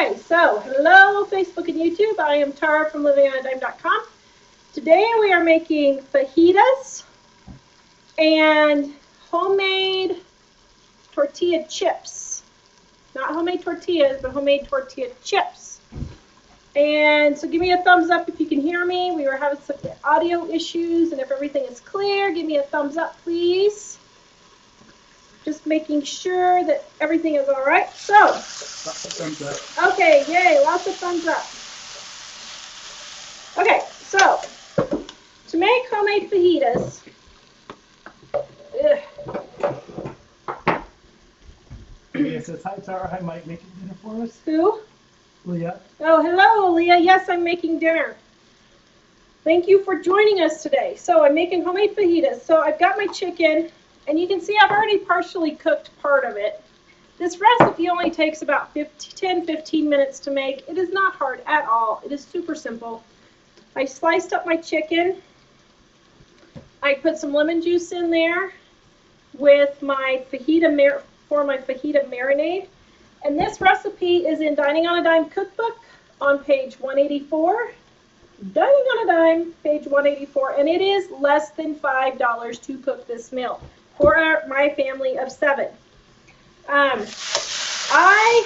Okay, so hello Facebook and YouTube. I am Tara from livingonadime.com. Today we are making fajitas and homemade tortilla chips. Not homemade tortillas, but homemade tortilla chips. And so give me a thumbs up if you can hear me. We were having some audio issues, and if everything is clear, give me a thumbs up, please. Just making sure that everything is all right. So, lots of thumbs up. Okay, yay, lots of thumbs up. Okay, so to make homemade fajitas, Leah says, hi Tara, hi Mike, making dinner for us? Who? Leah. Oh, hello, Leah. Yes, I'm making dinner. Thank you for joining us today. So I'm making homemade fajitas. So I've got my chicken, and you can see I've already partially cooked part of it. This recipe only takes about 10-15 minutes to make. It is not hard at all. It is super simple. I sliced up my chicken. I put some lemon juice in there with my fajita marinade. And this recipe is in Dining on a Dime Cookbook on page 184. Dining on a Dime, page 184. And it is less than $5 to cook this meal for my family of 7. I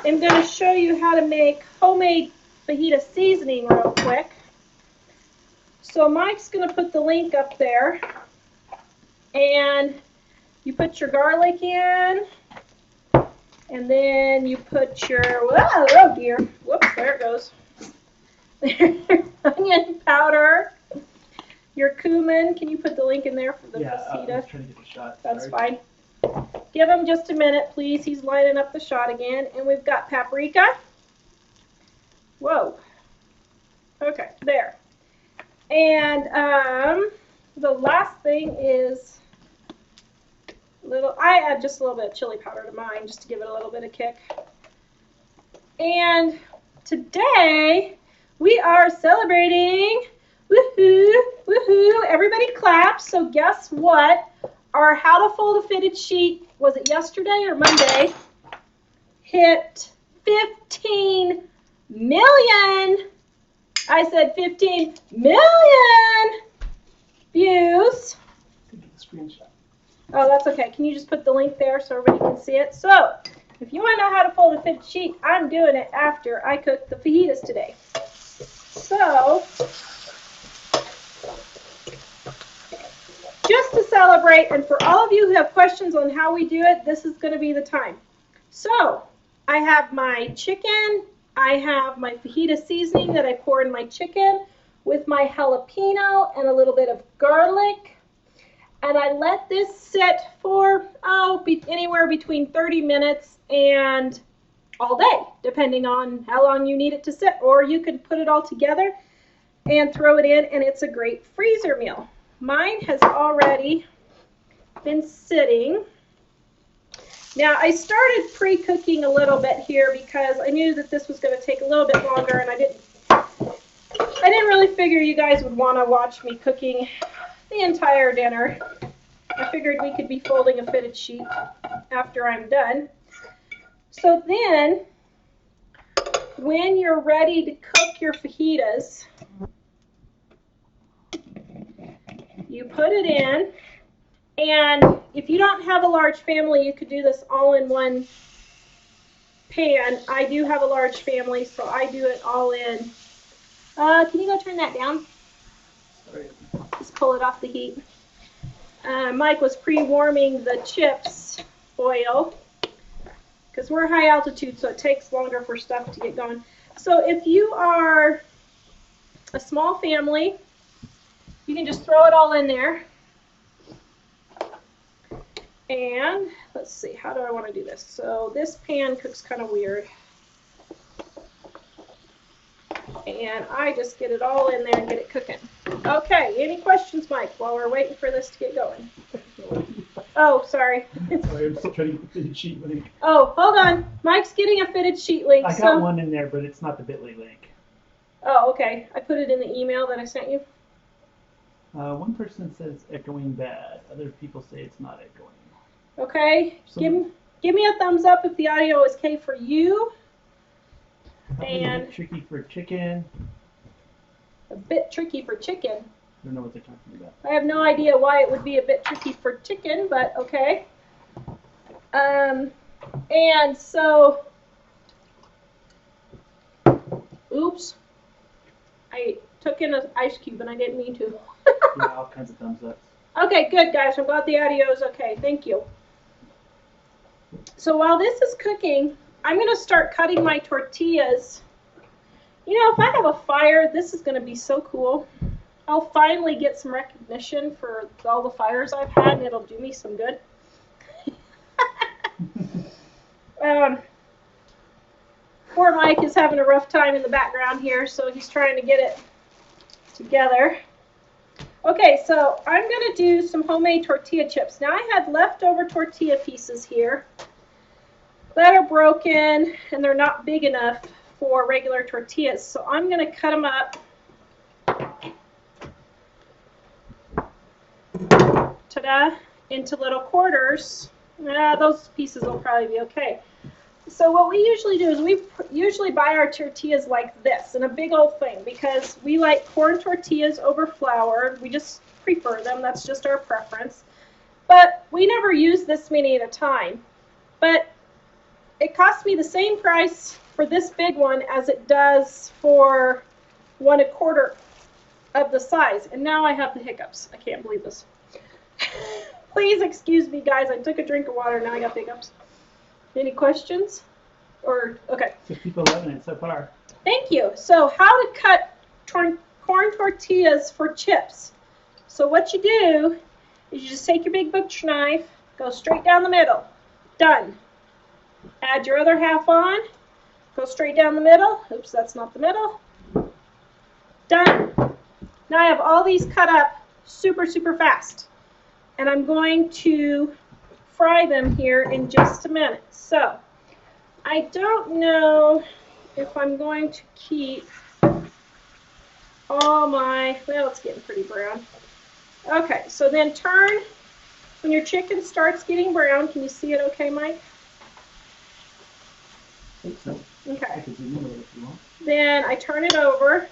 am going to show you how to make homemade fajita seasoning real quick. So Mike's going to put the link up there, and you put your garlic in, and then you put your, oh dear, whoops, there it goes, onion powder, your cumin. Can you put the link in there for the fajita? I was trying to get the shot. That's fine. Give him just a minute, please. He's lining up the shot again. And we've got paprika. Whoa. Okay, there. And the last thing is I add just a little bit of chili powder to mine just to give it a little bit of kick. And today we are celebrating. Woohoo! Woohoo! Everybody clap. So guess what? Our How to Fold a Fitted Sheet, was it yesterday or Monday, hit 15 million. I said 15 million views. Screenshot. Oh, that's okay. Can you just put the link there so everybody can see it? So, if you want to know how to fold a fitted sheet, I'm doing it after I cook the fajitas today. So, just to celebrate, and for all of you who have questions on how we do it, this is going to be the time. So, I have my chicken. I have my fajita seasoning that I pour in my chicken with my jalapeno and a little bit of garlic. And I let this sit for, anywhere between 30 minutes and all day, depending on how long you need it to sit. Or you can put it all together and throw it in, and it's a great freezer meal. Mine has already been sitting. Now, I started pre-cooking a little bit here because I knew that this was going to take a little bit longer, and I didn't really figure you guys would want to watch me cooking the entire dinner. I figured we could be folding a fitted sheet after I'm done. So then, when you're ready to cook your fajitas, you put it in, and if you don't have a large family, you could do this all in one pan. I do have a large family, so I do it all in. Can you go turn that down? Sorry. Just pull it off the heat. Mike was pre-warming the chips oil because we're high altitude, so it takes longer for stuff to get going. So if you are a small family, you can just throw it all in there. And let's see, how do I want to do this? So this pan cooks kind of weird. And I just get it all in there and get it cooking. Okay, any questions, Mike, while we're waiting for this to get going? Oh, sorry. Sorry, I'm still trying to get the fitted sheet link. Oh, hold on. Mike's getting a fitted sheet link. I got one in there, but it's not the bit.ly link. Oh, okay. I put it in the email that I sent you. One person says echoing bad. Other people say it's not echoing. Okay. Give me a thumbs up if the audio is okay for you. Probably a bit tricky for chicken. A bit tricky for chicken. I don't know what they're talking about. I have no idea why it would be a bit tricky for chicken, but okay. And so, oops, I took in an ice cube and I didn't mean to. Yeah, all kinds of thumbs up. Okay, good guys. I'm glad the audio is okay. Thank you. So while this is cooking, I'm going to start cutting my tortillas. You know, if I have a fire, this is going to be so cool. I'll finally get some recognition for all the fires I've had, and it'll do me some good. Poor Mike is having a rough time in the background here, so he's trying to get it together. Okay, so I'm going to do some homemade tortilla chips. Now I had leftover tortilla pieces here that are broken, and they're not big enough for regular tortillas, so I'm going to cut them up into little quarters. Those pieces will probably be okay. So what we usually do is we usually buy our tortillas like this in a big old thing because we like corn tortillas over flour. We just prefer them. That's just our preference. But we never use this many at a time. But it costs me the same price for this big one as it does for 1 1/4 of the size. And now I have the hiccups. I can't believe this. Please excuse me, guys. I took a drink of water. Now I got hiccups. Any questions? Or okay. So people loving it so far. Thank you. So how to cut corn tortillas for chips. So what you do is you just take your big butcher knife, go straight down the middle. Done. Add your other half on. Go straight down the middle. Oops, that's not the middle. Done. Now I have all these cut up super, super fast. And I'm going to fry them here in just a minute. So I don't know if I'm going to keep all my, well, it's getting pretty brown. Okay, so then turn, when your chicken starts getting brown, can you see it okay, Mike? I think so. Okay. I can zoom in a little if you want. Then I turn it over,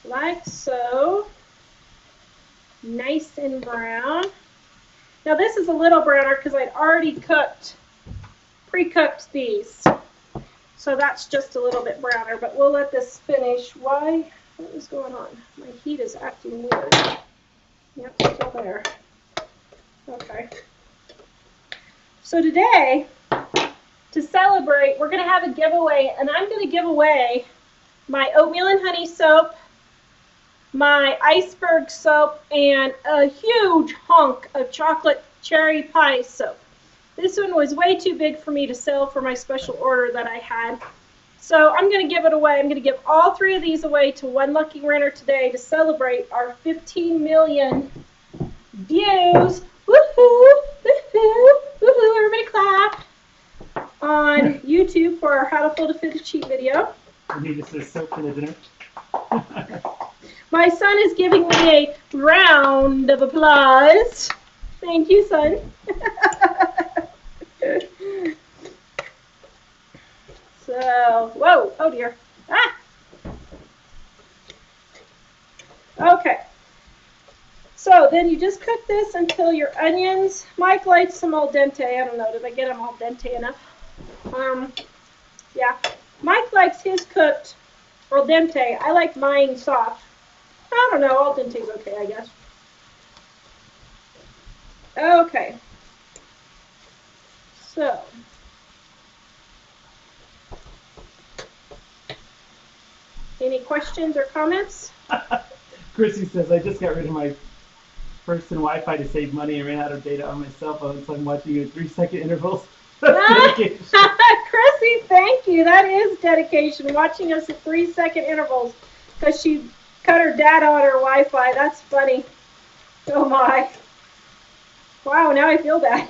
like so. Nice and brown. Now this is a little browner because I'd already pre-cooked these. So that's just a little bit browner, but we'll let this finish. Why? What is going on? My heat is acting weird. Yep, still there. Okay. So today, to celebrate, we're going to have a giveaway, and I'm going to give away my oatmeal and honey soap, my iceberg soap, and a huge hunk of chocolate cherry pie soap. This one was way too big for me to sell for my special order that I had. So I'm going to give it away. I'm going to give all 3 of these away to one lucky winner today to celebrate our 15 million views. Woohoo! Woohoo! Woohoo! Everybody clap on YouTube for our How to Fold a Fitted Sheet video. We need to say soap for the dinner. My son is giving me a round of applause. Thank you, son. So, whoa, oh dear. Ah! Okay. So then you just cook this until your onions, Mike likes them al dente. I don't know, did I get them al dente enough? Yeah. Mike likes his cooked al dente. I like mine soft. I don't know, al dente's okay, I guess. Okay. So. Any questions or comments? Chrissy says, I just got rid of my first-in Wi-Fi to save money and ran out of data on my cell phone, so I'm watching you in 3-second intervals. Chrissy, thank you. That is dedication, watching us at 3-second intervals, because she cut her data on her Wi-Fi. That's funny. Oh my. Wow, now I feel bad.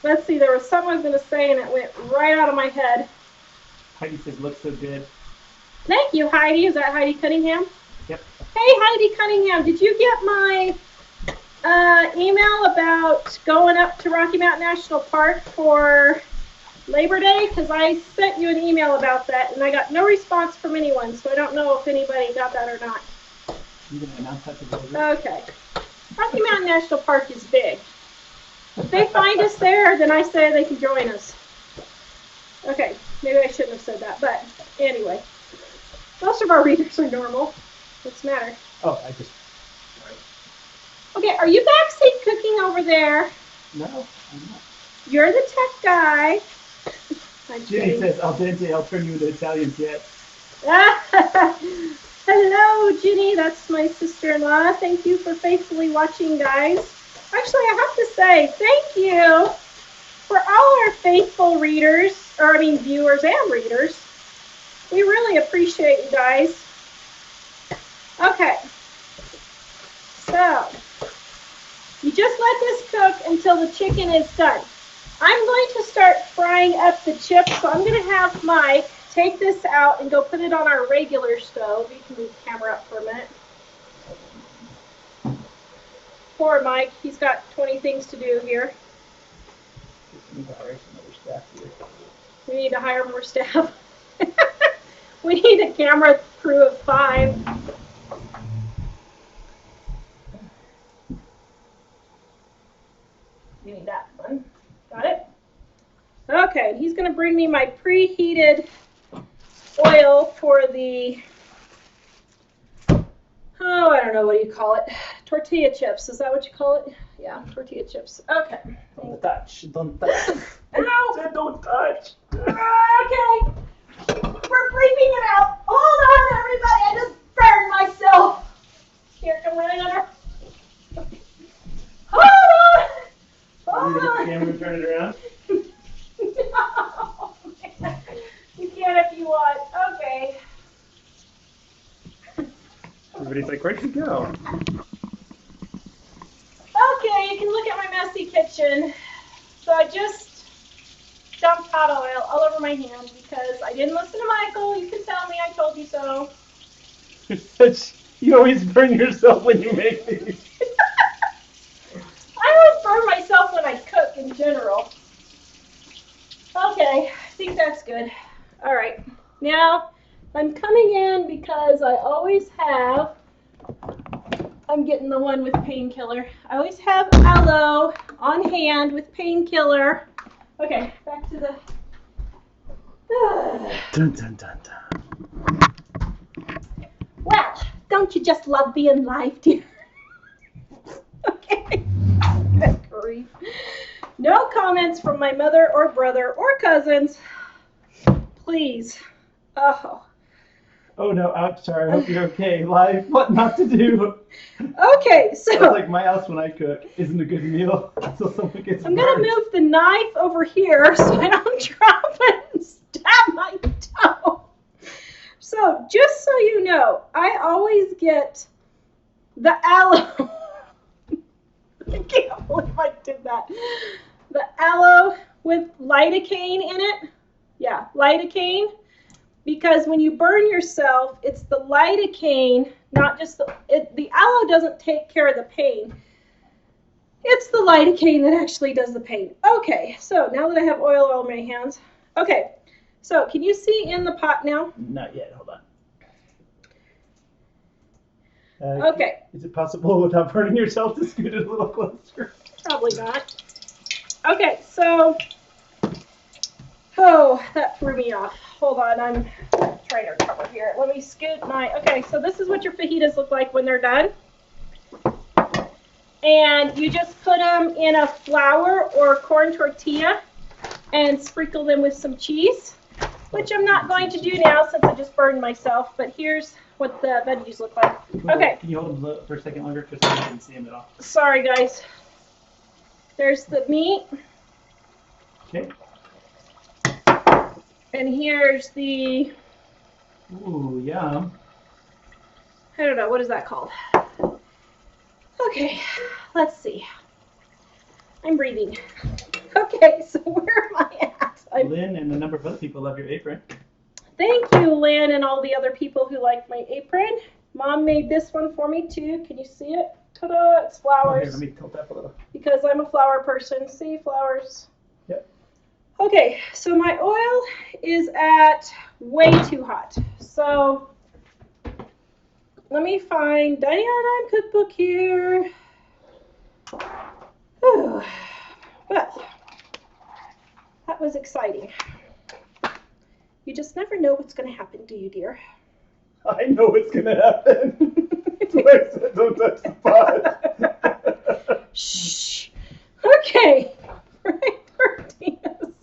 Let's see, there was something I was going to say and it went right out of my head. Heidi says, looks so good. Thank you, Heidi. Is that Heidi Cunningham? Yep. Hey, Heidi Cunningham, did you get my email about going up to Rocky Mountain National Park for Labor Day? Because I sent you an email about that, and I got no response from anyone, so I don't know if anybody got that or not. You gonna announce that to the world? Okay. Rocky Mountain National Park is big. If they find us there, then I say they can join us. Okay, maybe I shouldn't have said that, but anyway. Most of our readers are normal. What's the matter? Oh, I just. Sorry. Okay, are you backstage cooking over there? No, I'm not. You're the tech guy. Jenny says, al dente, I'll turn you into Italian yet. Hello, Ginny. That's my sister-in-law. Thank you for faithfully watching, guys. Actually, I have to say thank you for all our faithful readers, viewers and readers. We really appreciate you guys. Okay. So, you just let this cook until the chicken is done. I'm going to start frying up the chips, so I'm going to have Mike take this out and go put it on our regular stove. You can move the camera up for a minute. Poor Mike, he's got 20 things to do here. We need to hire more staff. We need a camera crew of 5. You need that one. Got it? Okay, he's going to bring me my preheated oil for the, oh, I don't know, what do you call it? Tortilla chips. Is that what you call it? Yeah, tortilla chips. Okay. Don't touch. Don't touch. Ow! Don't touch. Okay. We're bleeping it out. Hold on, everybody. I just burned myself. Here, come right under. Hold on. You need to get the camera and turn it around? No. You can if you want. Okay. Everybody's like, where'd you go? Okay, you can look at my messy kitchen. So I just dumped hot oil all over my hands because I didn't listen to Michael. You can tell me I told you so. You always burn yourself when you make these. I always burn myself when I cook in general. Okay, I think that's good. All right, now I'm coming in because I always have, I'm getting the one with painkiller. I always have aloe on hand with painkiller. Okay, back to the... Dun, dun, dun, dun. Well, don't you just love being live, dear? Okay. Good grief. No comments from my mother or brother or cousins. Please. Oh. Oh no, ouch, sorry, I hope you're okay. Live, what not to do. Okay, so That's like my house when I cook. Isn't a good meal, so someone gets I'm going to move the knife over here so I don't drop it and stab my toe. So, just so you know, I always get the aloe. I can't believe I did that. The aloe with lidocaine in it. Yeah, lidocaine. Because when you burn yourself, it's the lidocaine, not just the aloe doesn't take care of the pain. It's the lidocaine that actually does the pain. Okay, so now that I have oil on my hands. Okay, so can you see in the pot now? Not yet, hold on. Okay. Is it possible without burning yourself to scoot it a little closer? Probably not. Okay, so, oh, that threw me off. Hold on, I'm trying to recover here. Let me scoot my, okay, so this is what your fajitas look like when they're done. And you just put them in a flour or corn tortilla and sprinkle them with some cheese, which I'm not going to do now since I just burned myself, but here's what the veggies look like. Okay. Can you hold them for a second longer just so you can see them at all? Sorry, guys. There's the meat. Okay. And here's the... Ooh, yum. I don't know, what is that called? Okay, let's see. I'm breathing. Okay, so where am I at? Lynn and a number of other people love your apron. Thank you, Lynn, and all the other people who like my apron. Mom made this one for me, too. Can you see it? Ta-da, it's Oh, flowers. here, let me tilt that a little. Because I'm a flower person. See, flowers. Yep. Okay, so my oil is at way too hot. So let me find Dining on a Dime cookbook here. Whew. Well, that was exciting. You just never know what's going to happen, do you, dear? I know what's going to happen. That's why I said don't touch the pot. Shh. Okay. Right, tortillas.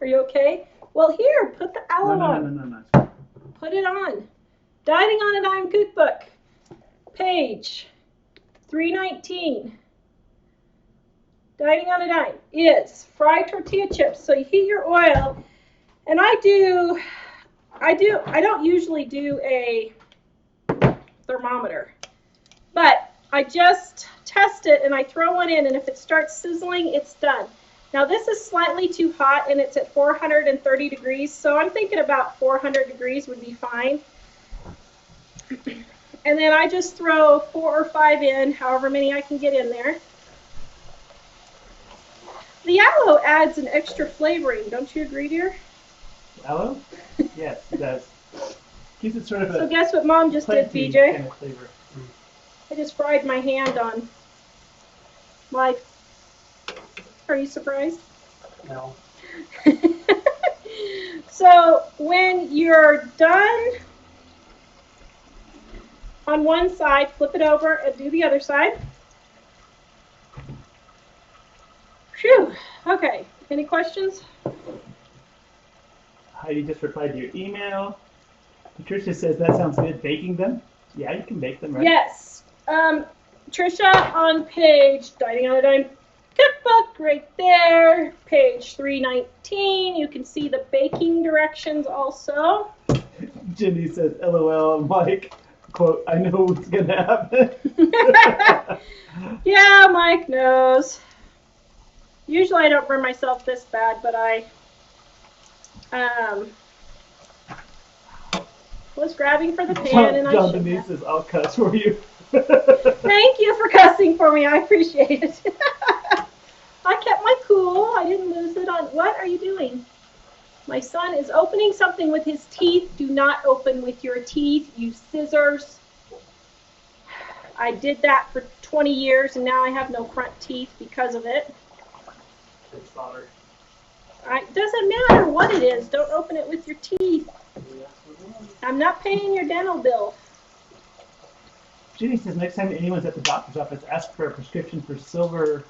Are you okay? Well, here, put the aloe on. No. Put it on. Dining on a Dime cookbook. Page 319. Dining on a Dime is fried tortilla chips. So you heat your oil, and I don't usually do a thermometer, but I just test it and I throw one in, and if it starts sizzling, it's done. Now this is slightly too hot and it's at 430 degrees, so I'm thinking about 400 degrees would be fine. And then I just throw 4 or 5 in, however many I can get in there. The aloe adds an extra flavoring, don't you agree, dear? Aloe? Yes, it does. Gives it sort of a So guess what Mom just did, plenty BJ? kind of flavor. I just fried my hand on life. Are you surprised? No. So when you're done on one side, flip it over and do the other side. Phew. Okay. Any questions? Heidi just replied to your email. Patricia says that sounds good. Baking them? Yeah, you can bake them, right? Yes. Trisha, on page Dining on a Dime cookbook right there, page 319. You can see the baking directions also. Jenny says, LOL, Mike, quote, I know what's going to happen. Yeah, Mike knows. Usually I don't burn myself this bad, but I was grabbing for the pan and I John shouldn't Denise have. says, I'll cuss for you. Thank you for cussing for me. I appreciate it. I kept my cool. I didn't lose it on. What are you doing? My son is opening something with his teeth. Do not open with your teeth. Use scissors. I did that for 20 years and now I have no front teeth because of it. It's solder. It doesn't matter what it is. Don't open it with your teeth. I'm not paying your dental bill. Jenny says, next time anyone's at the doctor's office, ask for a prescription for silver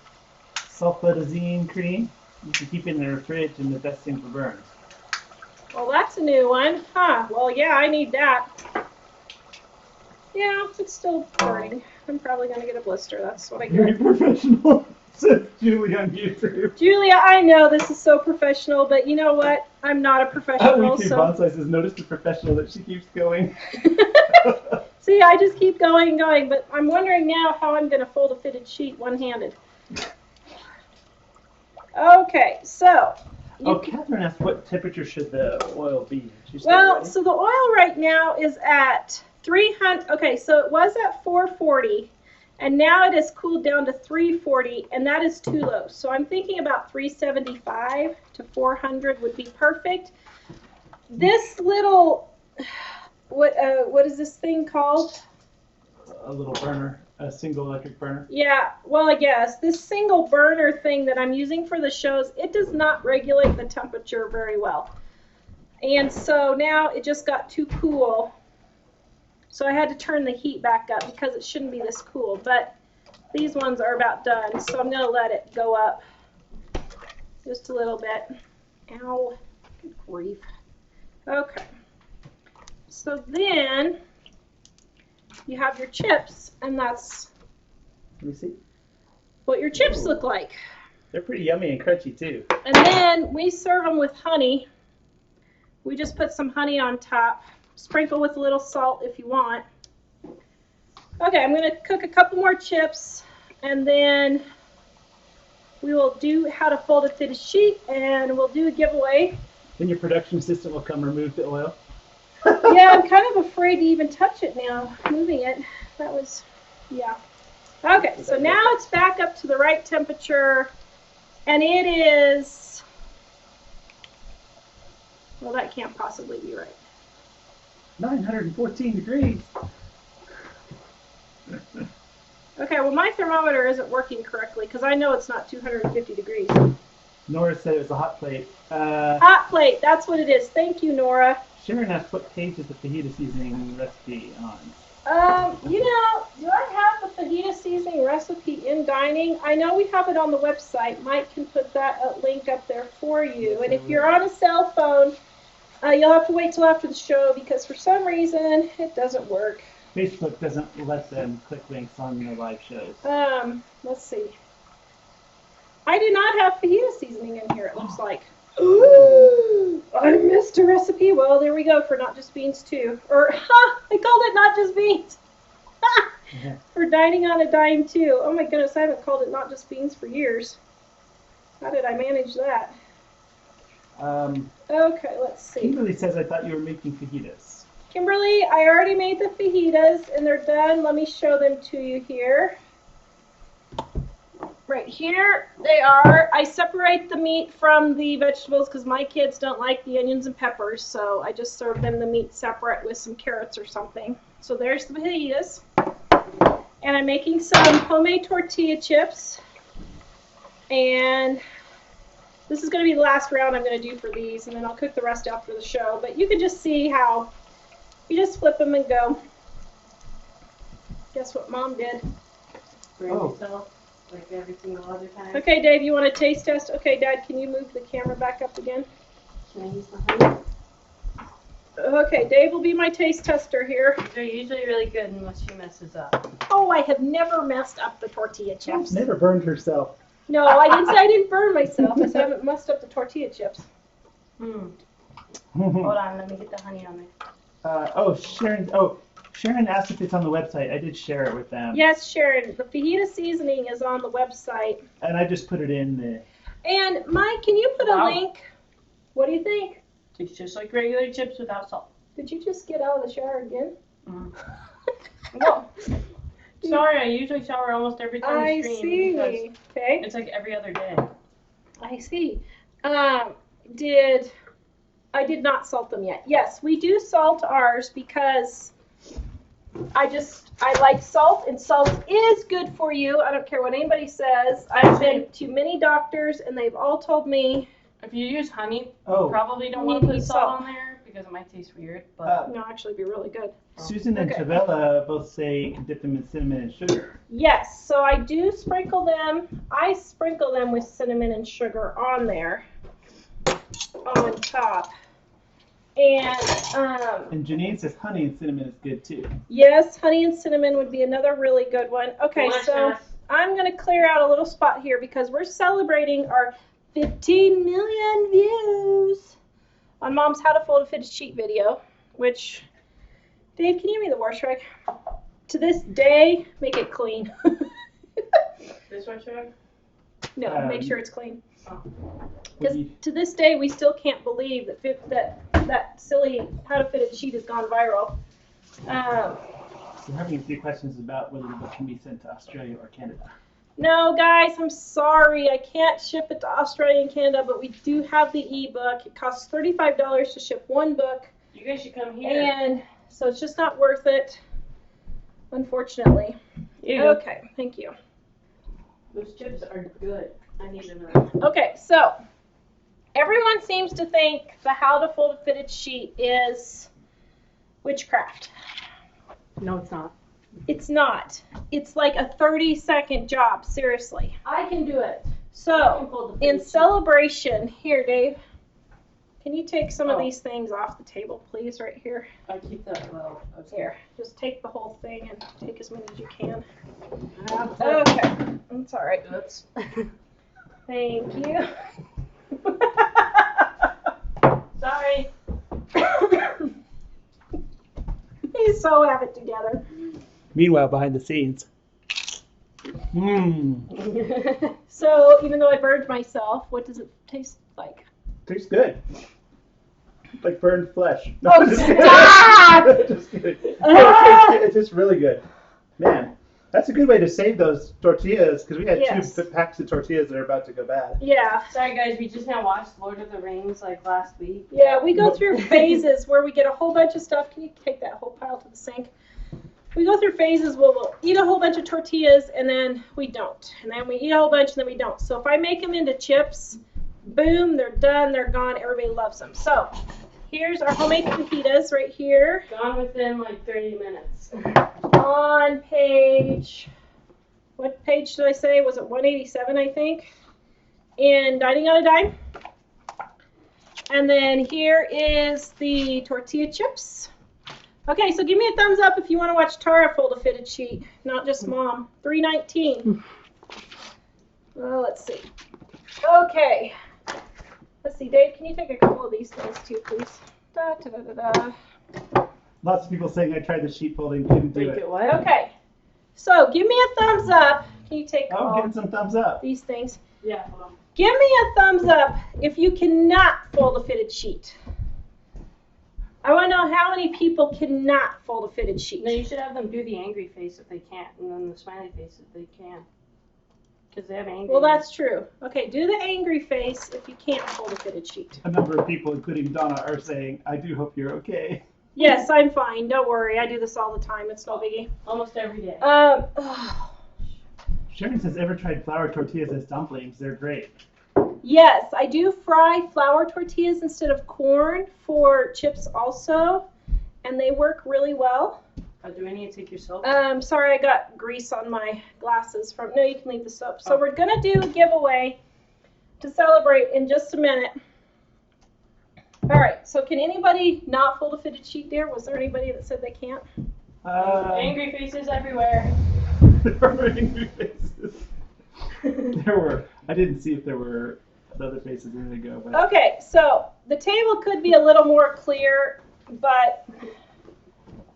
sulfadazine cream. You can keep it in their fridge and the best thing for burns. Well, that's a new one. Huh. Well, yeah, I need that. Yeah, it's still burning. I'm probably going to get a blister. That's what I Very get. professional, says Julie on YouTube. Julia, I know this is so professional, but you know what? I'm not a professional, Weekly so... Bonsai says, notice the professional that she keeps going. See, I just keep going and going, but I'm wondering now how I'm going to fold a fitted sheet one-handed. Okay, so... Catherine asked, what temperature should the oil be? Well, so the oil right now is at 300. Okay, so it was at 440, and now it has cooled down to 340, and that is too low. So I'm thinking about 375 to 400 would be perfect. This little, what is this thing called? A little burner, a single electric burner. Yeah, well, I guess this single burner thing that I'm using for the shows, it does not regulate the temperature very well. And so now it just got too cool. So I had to turn the heat back up because it shouldn't be this cool. But these ones are about done, so I'm going to let it go up just a little bit. Ow, good grief. Okay. So then you have your chips, and that's Let me see. what your chips look like. They're pretty yummy and crunchy too. And then we serve them with honey. We just put some honey on top. Sprinkle with a little salt if you want. Okay, I'm going to cook a couple more chips, and then we will do how to fold a fitted sheet, and we'll do a giveaway. Then your production assistant will come remove the oil. Yeah, I'm kind of afraid to even touch it now, moving it. That was, yeah. Okay, so now it's back up to the right temperature, and it is, well, that can't possibly be right. 914 degrees. Okay, well, my thermometer isn't working correctly because I know it's not 250 degrees. Nora said it was a hot plate. Hot plate, that's what it is. Thank you, Nora. Sharon asked what page is the fajita seasoning recipe on? You know, do I have the fajita seasoning recipe in dining? I know we have it on the website. Mike can put that link up there for you. And if you're on a cell phone, you'll have to wait till after the show because for some reason it doesn't work. Facebook doesn't let them click links on their live shows. Let's see. I do not have fajita seasoning in here, it looks like. Ooh, I missed a recipe. Well, there we go for Not Just Beans too. Or, I called it Not Just Beans. For Dining on a Dime too. Oh my goodness, I haven't called it Not Just Beans for years. How did I manage that? Okay, let's see. Kimberly says, I thought you were making fajitas. Kimberly, I already made the fajitas and they're done. Let me show them to you here. Right here they are. I separate the meat from the vegetables because my kids don't like the onions and peppers, so I just serve them the meat separate with some carrots or something. So there's the fajitas. And I'm making some homemade tortilla chips. And this is going to be the last round I'm going to do for these, and then I'll cook the rest after the show. But you can just see how you just flip them and go. Guess what Mom did? Bring yourself like every single other time. Okay, Dave, you want a taste test? Okay, Dad, can you move the camera back up again? Can I use the honey? Okay, Dave will be my taste tester here. They're usually really good unless she messes up. Oh, I have never messed up the tortilla chips. Never burned herself. No, I didn't say I didn't burn myself. I said I haven't messed up the tortilla chips. Hold on, let me get the honey on there. Sharon asked if it's on the website. I did share it with them. Yes, Sharon, the fajita seasoning is on the website. And I just put it in the... And Mike, can you put a link? What do you think? Tastes just like regular chips without salt. Did you just get out of the shower again? No. Sorry, I usually shower almost every time I I stream. see. Okay. It's like every other day. I see. I did not salt them yet. Yes, we do salt ours because I like salt, and salt is good for you. I don't care what anybody says. I've been to many doctors, and they've all told me. If you use honey, you probably don't want to put salt on there because it might taste weird. But no, actually, it'd be really good. Susan and Chavella both say you can dip them in cinnamon and sugar. Yes, so I do sprinkle them. I sprinkle them with cinnamon and sugar on there, on top. And Janine says honey and cinnamon is good too. Yes, honey and cinnamon would be another really good one. Okay, delicious. So I'm going to clear out a little spot here because we're celebrating our 15 million views on Mom's How to Fold a Fitted Sheet video, which, Dave, can you give me the wash rag? To this day, make it clean. This wash rag? No, make sure it's clean. Because to this day, we still can't believe that silly How to Fitted Sheet has gone viral. We're having a few questions about whether the book can be sent to Australia or Canada. No, guys, I'm sorry. I can't ship it to Australia and Canada, but we do have the ebook. It costs $35 to ship one book. You guys should come here. And so it's just not worth it, unfortunately. Ew. Okay, thank you. Those chips are good. I need another. Okay, so everyone seems to think the How to Fold a Fitted Sheet is witchcraft. No, it's not. It's not. It's like a 30-second job, seriously. I can do it. So, in celebration, here, Dave, can you take some of these things off the table, please, right here? I keep that well. Here, just take the whole thing and take as many as you can. Okay, that's all right. Oops. Thank you. Sorry. We so have it together. Meanwhile, behind the scenes. So, even though I burned myself, what does it taste like? Tastes good. Like burned flesh. Oh, just kidding. stop! Just kidding. It's just really good. Man, That's a good way to save those tortillas because we had Yes. 2 packs of tortillas that are about to go bad. Yeah. Sorry guys, we just now watched Lord of the Rings like last week. Yeah, we go through phases where we get a whole bunch of stuff. Can you take that whole pile to the sink? We go through phases where we'll eat a whole bunch of tortillas and then we don't. And then we eat a whole bunch and then we don't. So if I make them into chips, boom, they're done, they're gone, everybody loves them. So here's our homemade fajitas right here. Gone within like 30 minutes. On page, what page did I say? Was it 187, I think? In Dining on a Dime. And then here is the tortilla chips. Okay, so give me a thumbs up if you want to watch Tara fold a fitted sheet, not just Mom. 319. Well, let's see. Okay. Let's see, Dave, can you take a couple of these things too, please? Da, da, da, da, da. Lots of people saying I tried the sheet folding, couldn't do Think it. it what? Okay. So give me a thumbs up. Can you take Oh, all getting some thumbs up. these things? Yeah, hold on. Give me a thumbs up if you cannot fold a fitted sheet. I want to know how many people cannot fold a fitted sheet. No, you should have them do the angry face if they can't, and then the smiley face if they can. Because they have angry. Well, that's true. Okay, do the angry face if you can't fold a fitted sheet. A number of people, including Donna, are saying, I do hope you're okay. Yes, I'm fine. Don't worry. I do this all the time. It's no biggie. Almost every day. Sharon says, ever tried flour tortillas as dumplings? They're great. Yes, I do fry flour tortillas instead of corn for chips also, and they work really well. Do I need to take your soap? Sorry, I got grease on my glasses from, no, you can leave the soap. So we're gonna do a giveaway to celebrate in just a minute. All right, so can anybody not fold a fitted sheet there? Was there anybody that said they can't? Angry faces everywhere. There were angry faces. There were. I didn't see if there were other faces in there to go. But. Okay, so the table could be a little more clear, but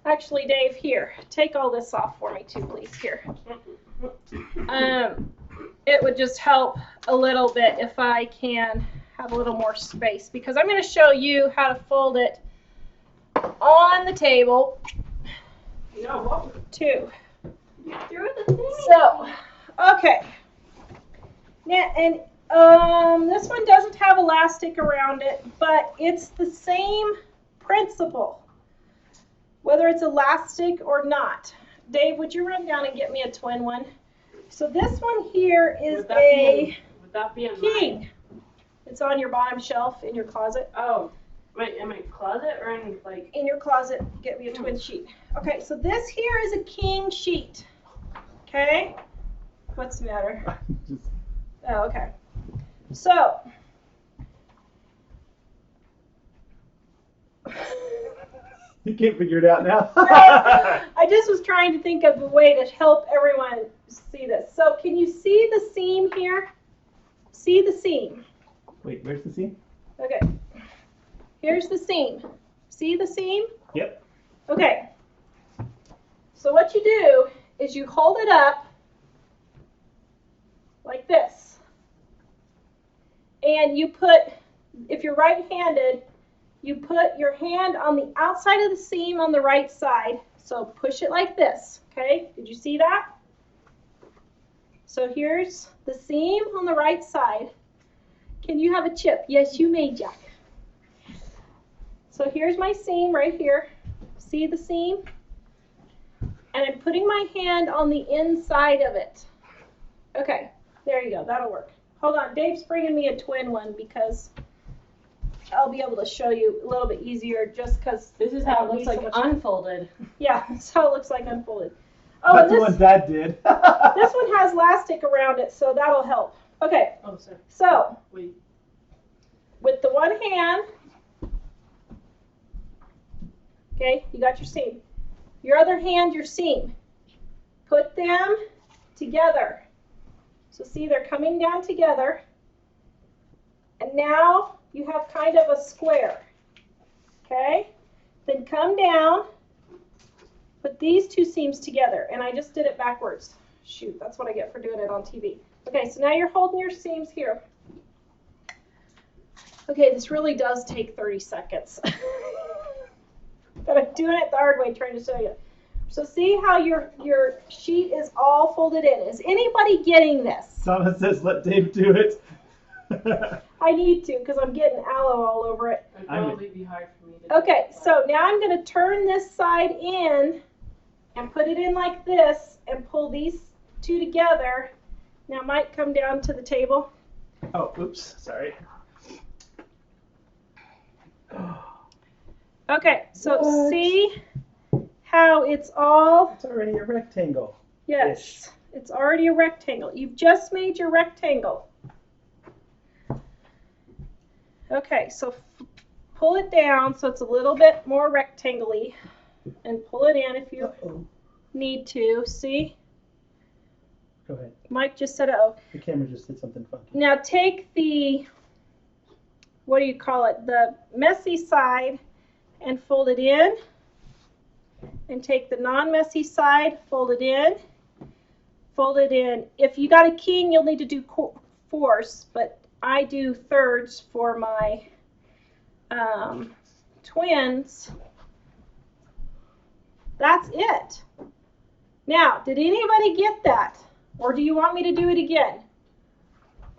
actually, Dave, here, take all this off for me too, please. Here. It would just help a little bit if I can have a little more space, because I'm going to show you how to fold it on the table too. Through the thing. So, okay. Now, and this one doesn't have elastic around it, but it's the same principle, whether it's elastic or not. Dave, would you run down and get me a twin one? So this one here is Would that be a king. It's on your bottom shelf in your closet. Oh, wait, in my closet or in like? In your closet, get me a twin sheet. Okay, so this here is a king sheet. Okay? What's the matter? Oh, okay. So, You can't figure it out now. I just was trying to think of a way to help everyone see this. So, can you see the seam here? See the seam? Wait, where's the seam? Okay. Here's the seam. See the seam? Yep. Okay. So what you do is you hold it up like this. And you put, if you're right-handed, you put your hand on the outside of the seam on the right side. So push it like this, okay? Did you see that? So here's the seam on the right side. Can you have a chip? Yes, you may, Jack. So here's my seam right here. See the seam? And I'm putting my hand on the inside of it. Okay, there you go. That'll work. Hold on. Dave's bringing me a twin one because I'll be able to show you a little bit easier just because This is how it looks like unfolded. Yeah, that's how it looks like unfolded. Oh, That's and the one Dad did. this one has elastic around it, so that'll help. Okay, Oh, sorry. so Wait. with the one hand, okay, you got your seam. Your other hand, your seam. Put them together. So see, they're coming down together. And now you have kind of a square. Okay? Then come down, put these two seams together. And I just did it backwards. Shoot, that's what I get for doing it on TV. Okay, so now you're holding your seams here. Okay, this really does take 30 seconds. But I'm doing it the hard way, trying to show you. So see how your sheet is all folded in. Is anybody getting this? Donna says, let Dave do it. I need to because I'm getting aloe all over it. It'd probably be hard for me to Okay, so now I'm going to turn this side in and put it in like this and pull these two together. Now Mike, come down to the table. Oh, oops, sorry. Okay, so What? see how it's all, It's already a rectangle. yes, it's already a rectangle. You've just made your rectangle. Okay, so pull it down so it's a little bit more rectangle-y and pull it in if you need to. See? Go ahead. Mike just said, oh. The camera just did something funky. Now take the, what do you call it, the messy side and fold it in. And take the non-messy side, fold it in. Fold it in. If you got a king, you'll need to do fourths, but I do thirds for my twins. That's it. Now, did anybody get that? Or do you want me to do it again?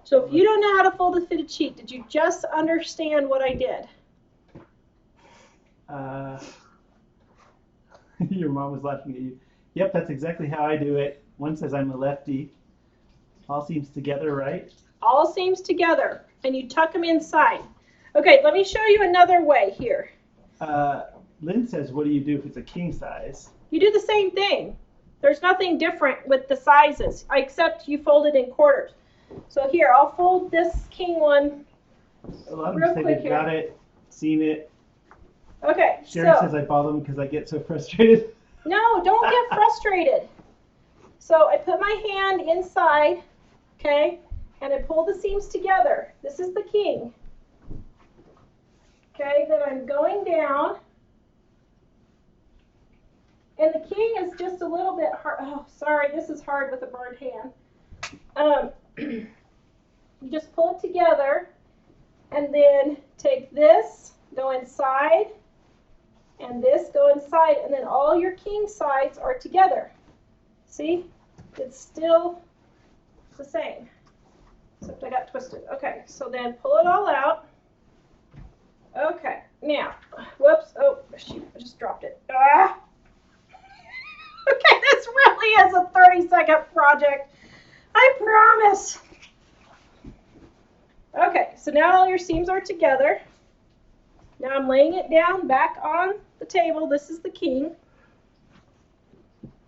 So if you don't know how to fold a fitted sheet, did you just understand what I did? Your mom was laughing at you. Yep, that's exactly how I do it. One says I'm a lefty. All seams together, right? All seams together, and you tuck them inside. Okay, let me show you another way here. Lynn says, what do you do if it's a king size? You do the same thing. There's nothing different with the sizes, except you fold it in quarters. So here, I'll fold this king one A lot of real them say quick they've here. got it, seen it. Okay, Sharon so says I bought them because I get so frustrated. no, don't get frustrated. So I put my hand inside, okay, and I pull the seams together. This is the king. Okay, then I'm going down. And the king is just a little bit hard. Oh, sorry, this is hard with a burned hand. You just pull it together and then take this, go inside, and this go inside, and then all your king sides are together. See? It's still the same, except I got twisted. Okay, so then pull it all out. Okay, now, whoops, oh, shoot, I just dropped it. Ah! Okay, this really is a 30-second project. I promise. Okay, so now all your seams are together. Now I'm laying it down back on the table. This is the king.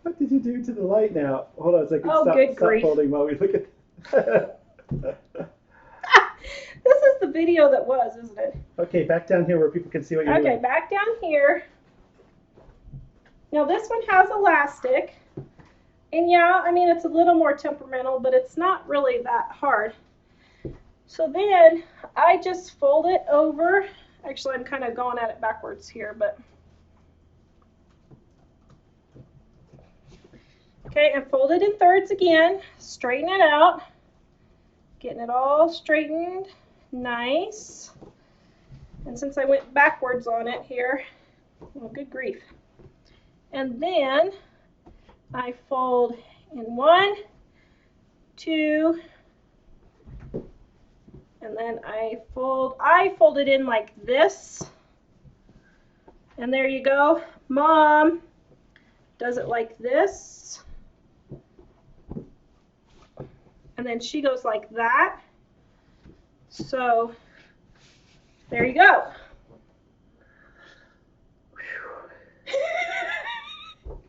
What did you do to the light now? Hold on a second. Oh, good grief. Stop folding while we look at This is the video that was, isn't it? Okay, back down here where people can see what you're Okay, doing. back down here. Now this one has elastic. And yeah, I mean, it's a little more temperamental, but it's not really that hard. So then I just fold it over. Actually, I'm kind of going at it backwards here, but. Okay, and fold it in thirds again. Straighten it out. Getting it all straightened. Nice. And since I went backwards on it here, well, good grief. And then I fold in 1, 2, and then I fold it in like this. And there you go. Mom does it like this. And then she goes like that. So there you go.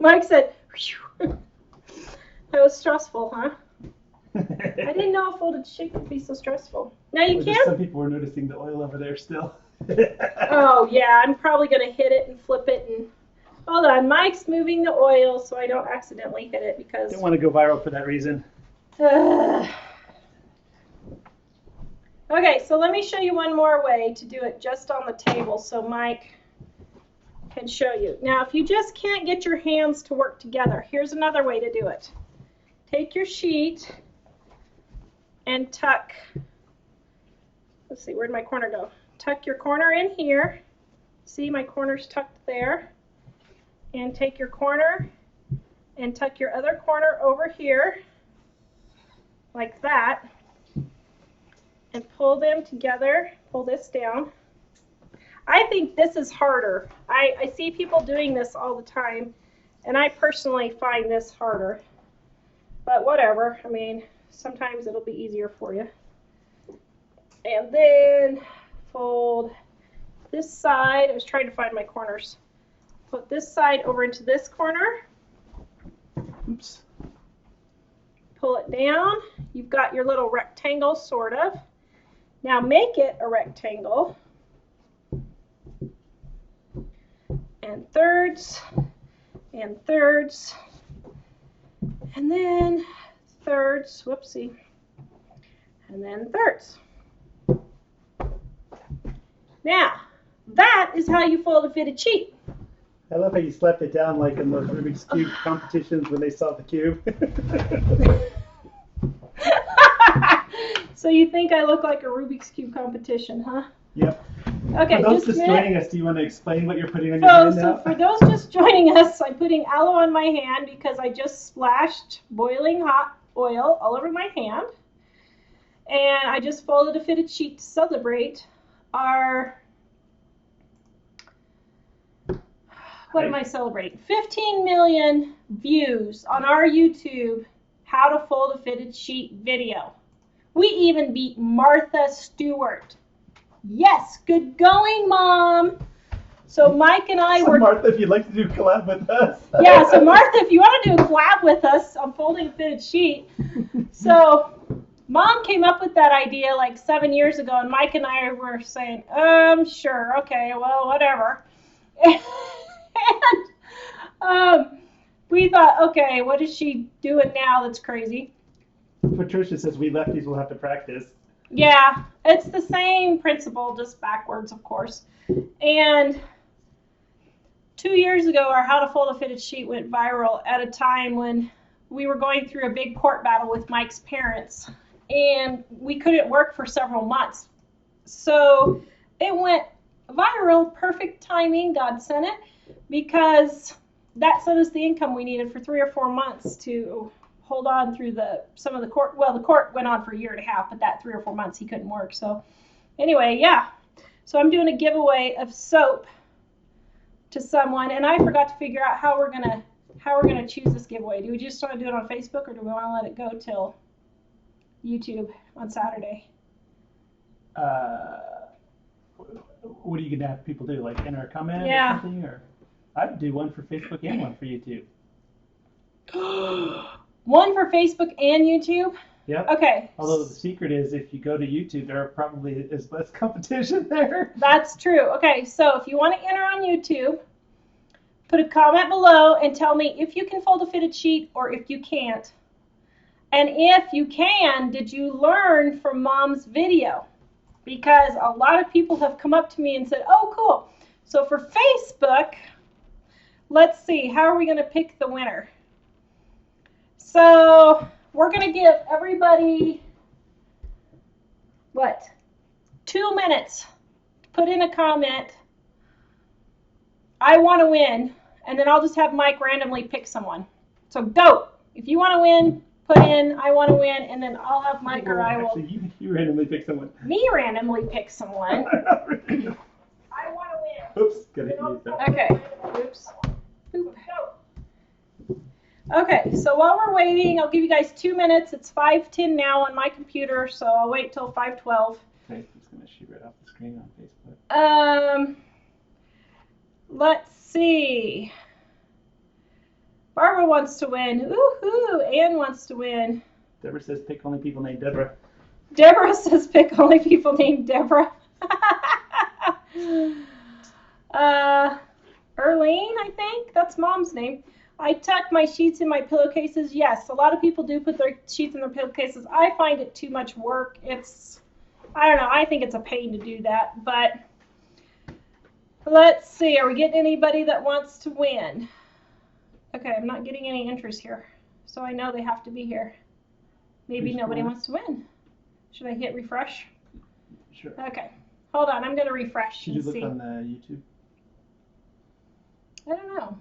Mike said, "Whew." That was stressful, huh? I didn't know a folded sheet could be so stressful. Now you Just can. some people were noticing the oil over there still. Oh yeah, I'm probably gonna hit it and flip it and. Hold on, Mike's moving the oil so I don't accidentally hit it because. Didn't want to go viral for that reason. Okay, so let me show you one more way to do it just on the table so Mike can show you. Now, if you just can't get your hands to work together, here's another way to do it. Take your sheet and tuck, let's see, where'd my corner go? Tuck your corner in here. See, my corner's tucked there. And take your corner and tuck your other corner over here like that and pull them together. Pull this down. I think this is harder. I see people doing this all the time, and I personally find this harder. But whatever. I mean, sometimes it'll be easier for you. And then fold this side. I was trying to find my corners. Put this side over into this corner. Oops. Pull it down. You've got your little rectangle, sort of. Now make it a rectangle. And thirds, and thirds, and then thirds, whoopsie, and then thirds. Now, that is how you fold a fitted sheet. I love how you slapped it down like in those Rubik's Cube competitions when they saw the cube. So you think I look like a Rubik's Cube competition, huh? Yep. Okay, for those just joining us, do you want to explain what you're putting on your hand now? So for those just joining us, I'm putting aloe on my hand because I just splashed boiling hot oil all over my hand. And I just folded a fitted sheet to celebrate our, what am I celebrating? 15 million views on our YouTube How to Fold a Fitted Sheet video. We even beat Martha Stewart. Yes, good going, Mom. So Mike and I were... Martha, if you'd like to do a collab with us. Yeah, so Martha, if you want to do a collab with us on folding a fitted sheet. So Mom came up with that idea like 7 years ago, and Mike and I were saying, sure, okay, well, whatever. And we thought, okay, what is she doing now that's crazy? Patricia says we lefties will have to practice. Yeah, it's the same principle, just backwards, of course. And 2 years ago, our How to Fold a Fitted Sheet went viral at a time when we were going through a big court battle with Mike's parents, and we couldn't work for several months. So it went viral, perfect timing, God sent it, because that sent us the income we needed for 3 or 4 months to hold on through some of the court. Well, the court went on for 1.5 years, but that 3 or 4 months he couldn't work. So anyway, yeah. So I'm doing a giveaway of soap to someone, and I forgot to figure out how we're gonna choose this giveaway. Do we just want to do it on Facebook, or do we want to let it go till YouTube on Saturday? What are you gonna have people do? Like enter a comment or something? Or I'd do one for Facebook and one for YouTube. One for Facebook and YouTube? Yep. Okay. Although the secret is if you go to YouTube, there probably is less competition there. That's true. Okay, so if you want to enter on YouTube, put a comment below and tell me if you can fold a fitted sheet or if you can't. And if you can, did you learn from Mom's video? Because a lot of people have come up to me and said, oh, cool. So for Facebook, let's see, how are we going to pick the winner? So we're going to give everybody, 2 minutes to put in a comment, I want to win, and then I'll just have Mike randomly pick someone. So go. If you want to win, put in, I want to win, and then I'll have Mike or I will. Actually, you randomly pick someone. Me randomly pick someone. I want to win. Oops, gotta hit mute though. Okay. Oops. Oop. Okay, so while we're waiting, I'll give you guys 2 minutes. It's 5:10 now on my computer, so I'll wait till 5:12. Facebook's gonna shoot right off the screen on Facebook. Let's see. Barbara wants to win. Woohoo! Ann wants to win. Deborah says pick only people named Deborah. Deborah says pick only people named Deborah. Erlene, I think. That's Mom's name. I tuck my sheets in my pillowcases. Yes, a lot of people do put their sheets in their pillowcases. I find it too much work. I don't know, I think it's a pain to do that. But let's see, are we getting anybody that wants to win? Okay, I'm not getting any interest here. So I know they have to be here. Maybe nobody wants to win. Should I hit refresh? Sure. Okay, hold on, I'm going to refresh Should and you see. look on the YouTube? I don't know.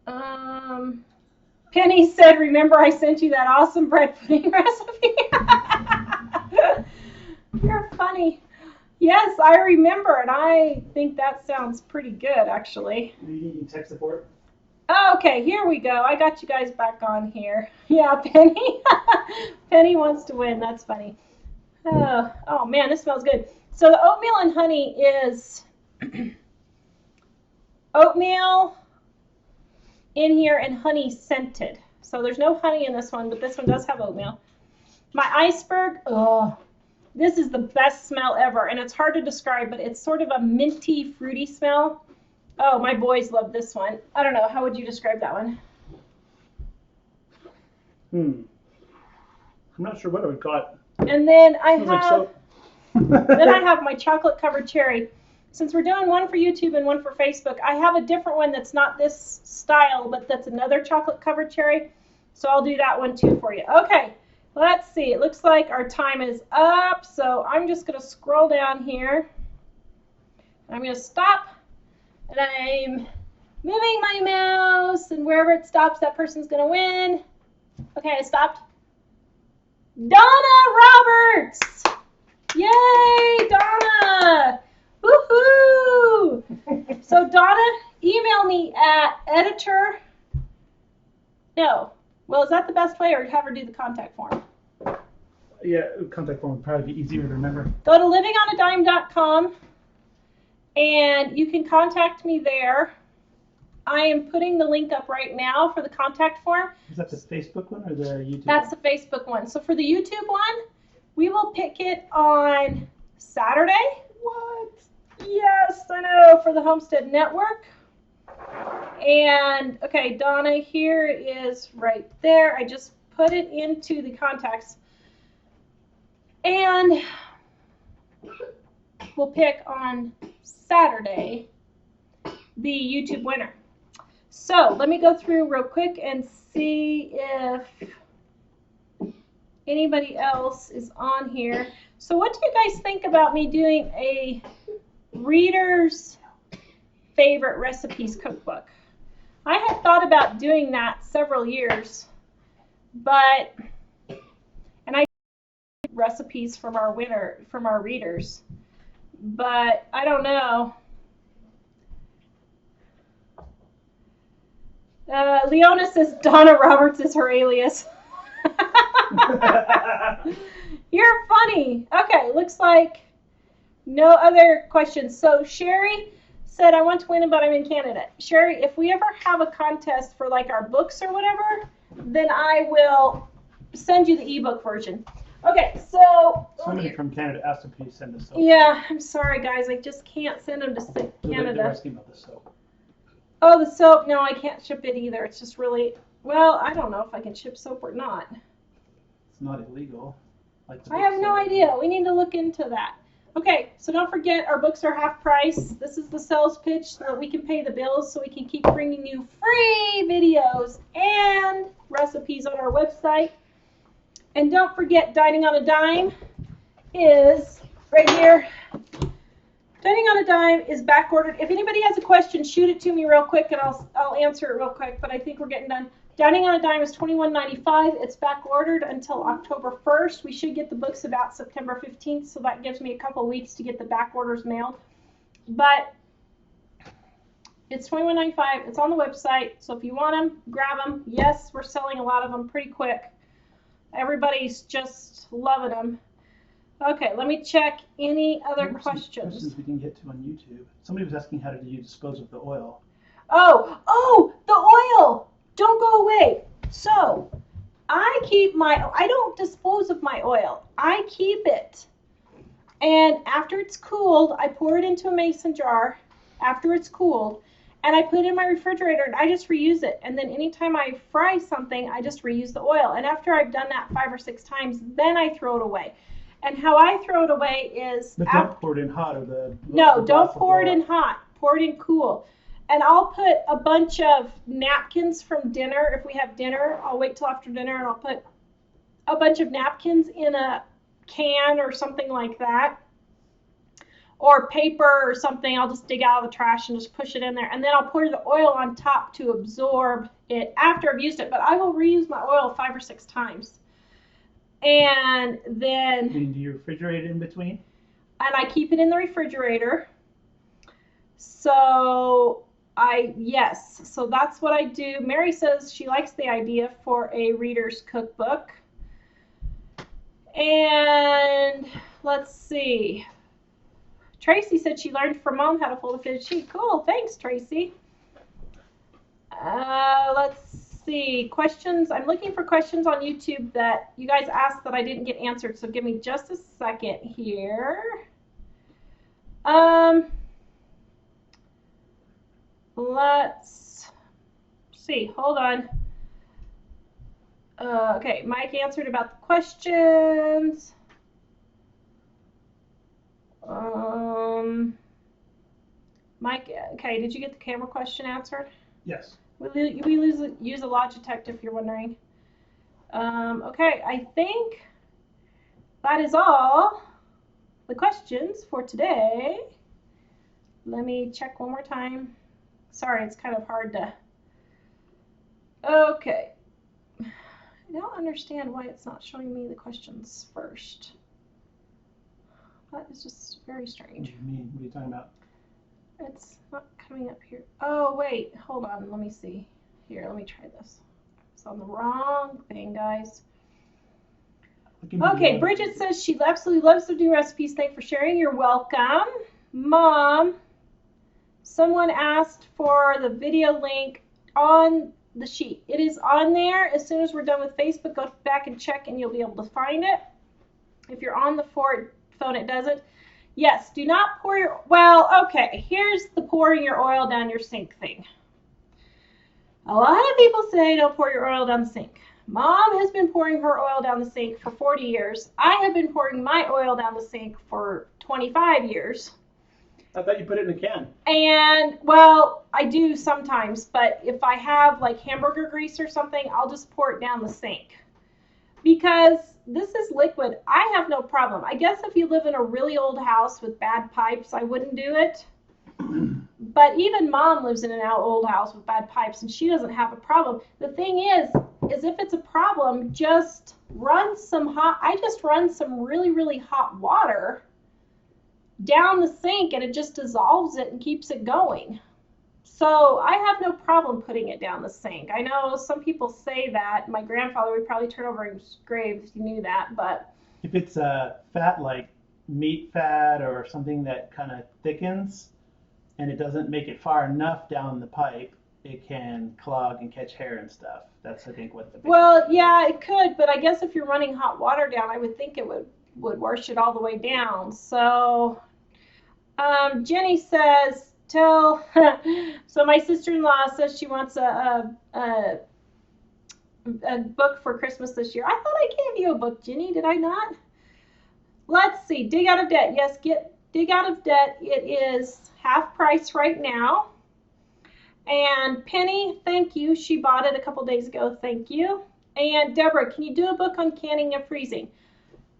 Penny said, remember I sent you that awesome bread pudding recipe? You're funny. Yes, I remember, and I think that sounds pretty good, actually. Are you needing tech support? Okay, here we go. I got you guys back on here. Yeah, Penny. Penny wants to win. That's funny. Oh, man, this smells good. So the oatmeal and honey is oatmeal in here and honey scented. So there's no honey in this one, but this one does have oatmeal. My iceberg, this is the best smell ever, and it's hard to describe, but it's sort of a minty, fruity smell. Oh, my boys love this one. I don't know. How would you describe that one? I'm not sure what I would call it. And then I have, like soap. then I have my chocolate covered cherry. Since we're doing one for YouTube and one for Facebook, I have a different one that's not this style, but that's another chocolate covered cherry. So I'll do that one too for you. Okay, let's see. It looks like our time is up. So I'm just going to scroll down here. I'm going to stop. And I'm moving my mouse. And wherever it stops, that person's going to win. Okay, I stopped. Donna Roberts! Yay, Donna! Woohoo! So Donna, email me at editor. No. Well, is that the best way, or have her do the contact form? Yeah, contact form would probably be easier to remember. Go to livingonadime.com and you can contact me there. I am putting the link up right now for the contact form. Is that the Facebook one or the YouTube That's the Facebook one. So for the YouTube one, we will pick it on Saturday. What? Yes, I know, for the Homestead Network. And, okay, Donna here is right there. I just put it into the contacts. And we'll pick on Saturday the YouTube winner. So let me go through real quick and see if anybody else is on here. So what do you guys think about me doing a reader's favorite recipes cookbook? I had thought about doing that several years, but, and I recipes from our readers, but I don't know. Leona says Donna Roberts is her alias. You're funny. Okay, looks like no other questions. So Sherry said, I want to win, but I'm in Canada. Sherry, if we ever have a contest for like our books or whatever, then I will send you the ebook version. Okay, so somebody from Canada asked if you send us soap. Yeah, I'm sorry guys, I just can't send them to Canada. They're asking about the soap. Oh, the soap, no, I can't ship it either. It's just really, well, I don't know if I can ship soap or not. It's not illegal. Like I have no idea. We need to look into that. Okay, so don't forget our books are half price. This is the sales pitch so that we can pay the bills so we can keep bringing you free videos and recipes on our website. And don't forget, Dining on a Dime is right here. Dining on a Dime is back ordered. If anybody has a question, shoot it to me real quick and I'll answer it real quick, but I think we're getting done. Dining on a Dime is $21.95. It's back ordered until October 1st. We should get the books about September 15th, so that gives me a couple weeks to get the back orders mailed. But it's $21.95. It's on the website, so if you want them, grab them. Yes, we're selling a lot of them pretty quick. Everybody's just loving them. Okay, let me check any other questions We can get to on YouTube. Somebody was asking how did you dispose of the oil? Oh, the oil! Don't go away. So, I don't dispose of my oil. I keep it. And after it's cooled, I pour it into a mason jar after it's cooled, and I put it in my refrigerator and I just reuse it. And then anytime I fry something, I just reuse the oil. And after I've done that 5 or 6 times, then I throw it away. And how I throw it away is... But don't pour it in hot or the... No, don't pour it in hot. Pour it in cool. And I'll put a bunch of napkins from dinner. If we have dinner, I'll wait till after dinner and I'll put a bunch of napkins in a can or something like that. or paper or something, I'll just dig out of the trash and just push it in there. And then I'll pour the oil on top to absorb it after I've used it. But I will reuse my oil 5 or 6 times. And then... Do you refrigerate it in between? And I keep it in the refrigerator. So yes, so that's what I do. Mary says she likes the idea for a reader's cookbook. And let's see. Tracy said she learned from Mom how to fold a fitted sheet. Cool, thanks, Tracy. Let's see, questions. I'm looking for questions on YouTube that you guys asked that I didn't get answered, so give me just a second here. Let's see, hold on. Okay, Mike answered about the questions. Mike, okay, did you get the camera question answered? Yes. We use a Logitech if you're wondering. Okay, I think that is all the questions for today. Let me check one more time. Sorry, it's kind of hard to... Okay. I don't understand why it's not showing me the questions first. That is just very strange. What do you mean? What are you talking about? It's not coming up here. Oh, wait. Hold on. Let me see. Here, let me try this. It's on the wrong thing, guys. Okay, Bridget says she absolutely loves to do recipes. Thanks for sharing. You're welcome. Mom, someone asked for the video link on the sheet. It is on there. As soon as we're done with Facebook, go back and check and you'll be able to find it. If you're on the phone, it doesn't. Yes, do not pour your, well, okay, here's the pouring your oil down your sink thing. A lot of people say don't pour your oil down the sink. Mom has been pouring her oil down the sink for 40 years. I have been pouring my oil down the sink for 25 years. I thought you put it in a can. And, well, I do sometimes, but if I have like hamburger grease or something, I'll just pour it down the sink. Because this is liquid, I have no problem. I guess if you live in a really old house with bad pipes, I wouldn't do it. But even Mom lives in an old house with bad pipes, and she doesn't have a problem. The thing is if it's a problem, just run some I just run some really, really hot water down the sink, and it just dissolves it and keeps it going. So I have no problem putting it down the sink. I know some people say that. My grandfather would probably turn over in his grave if he knew that, but... If it's fat like meat fat or something that kind of thickens and it doesn't make it far enough down the pipe, it can clog and catch hair and stuff. That's, I think, what the... Well, yeah, it could, but I guess if you're running hot water down, I would think it would wash it all the way down. So, Jenny says... So my sister-in-law says she wants a book for Christmas this year. I thought I gave you a book, Jenny. Did I not? Let's see. Dig Out of Debt. Yes, Dig Out of Debt. It is half price right now. And Penny, thank you. She bought it a couple days ago. Thank you. And Deborah, can you do a book on canning and freezing?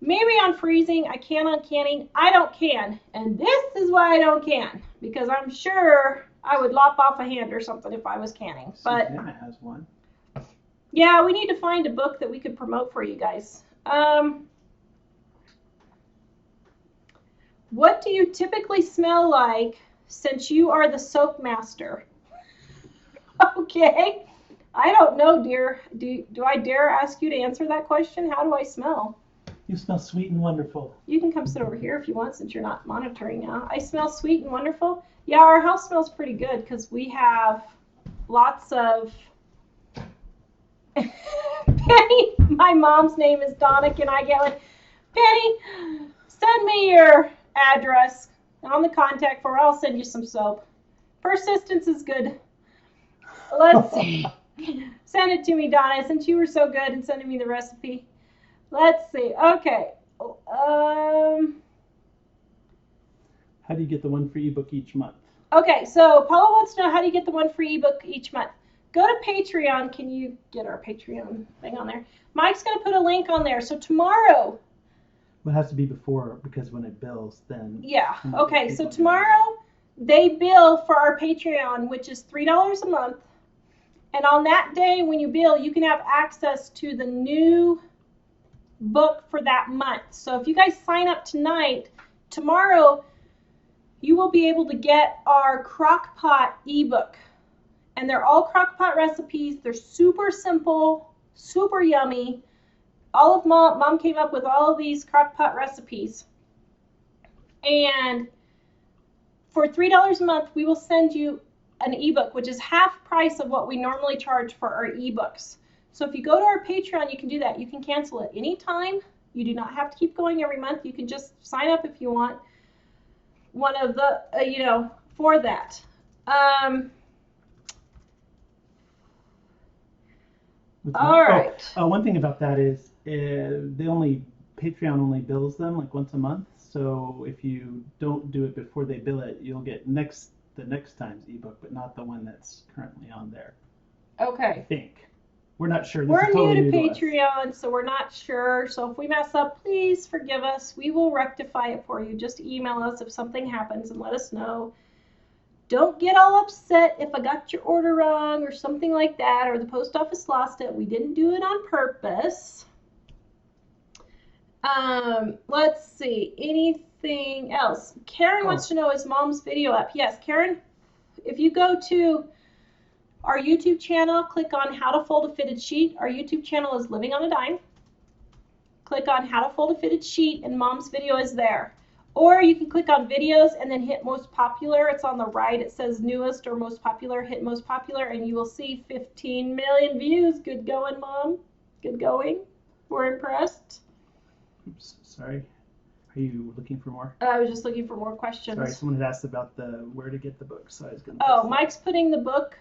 Maybe on freezing, I can on canning. I don't can. And this is why I don't can. Because I'm sure I would lop off a hand or something if I was canning. But Susanna has one. Yeah, we need to find a book that we could promote for you guys. What do you typically smell like since you are the soap master? Okay. I don't know, dear. Do I dare ask you to answer that question? How do I smell? You smell sweet and wonderful. You can come sit over here if you want, since you're not monitoring now. I smell sweet and wonderful. Yeah, our house smells pretty good because we have lots of... Penny, my mom's name is Donna. Can I get one? Penny, send me your address on the contact form. I'll send you some soap. Persistence is good. Let's see. Send it to me, Donna, since you were so good in sending me the recipe. Let's see. Okay. How do you get the one free ebook each month? Okay, so Paula wants to know, how do you get the one free ebook each month? Go to Patreon. Can you get our Patreon thing on there? Mike's going to put a link on there. So tomorrow, Well, it has to be before, because when it bills, then. Yeah. Okay. So People do tomorrow they bill for our Patreon, which is $3 a month. And on that day when you bill, you can have access to the new book for that month. So if you guys sign up tonight, tomorrow you will be able to get our crock pot ebook. And they're all crock pot recipes. They're super simple, super yummy. All of mom came up with all of these crock pot recipes. And for $3 a month, we will send you an ebook, which is half price of what we normally charge for our ebooks. So if you go to our Patreon, you can do that. You can cancel it anytime. You do not have to keep going every month. You can just sign up if you want one of the, for that. All right. One thing about that is Patreon only bills them like once a month. So if you don't do it before they bill it, you'll get the next time's ebook, but not the one that's currently on there. Okay. I think. We're not sure. We're new to Patreon, so we're not sure. So if we mess up, please forgive us. We will rectify it for you. Just email us if something happens and let us know. Don't get all upset if I got your order wrong or something like that, or the post office lost it. We didn't do it on purpose. Let's see. Anything else? Karen wants to know, is Mom's video up? Yes, Karen, if you go to our YouTube channel, click on How to Fold a Fitted Sheet. Our YouTube channel is Living on a Dime. Click on How to Fold a Fitted Sheet, and Mom's video is there. Or you can click on videos and then hit most popular. It's on the right. It says newest or most popular. Hit most popular and you will see 15 million views. Good going, Mom. Good going. We're impressed. Oops, sorry. Are you looking for more? I was just looking for more questions. Sorry, someone had asked about where to get the book, so I was going to. Oh, Mike's putting the book.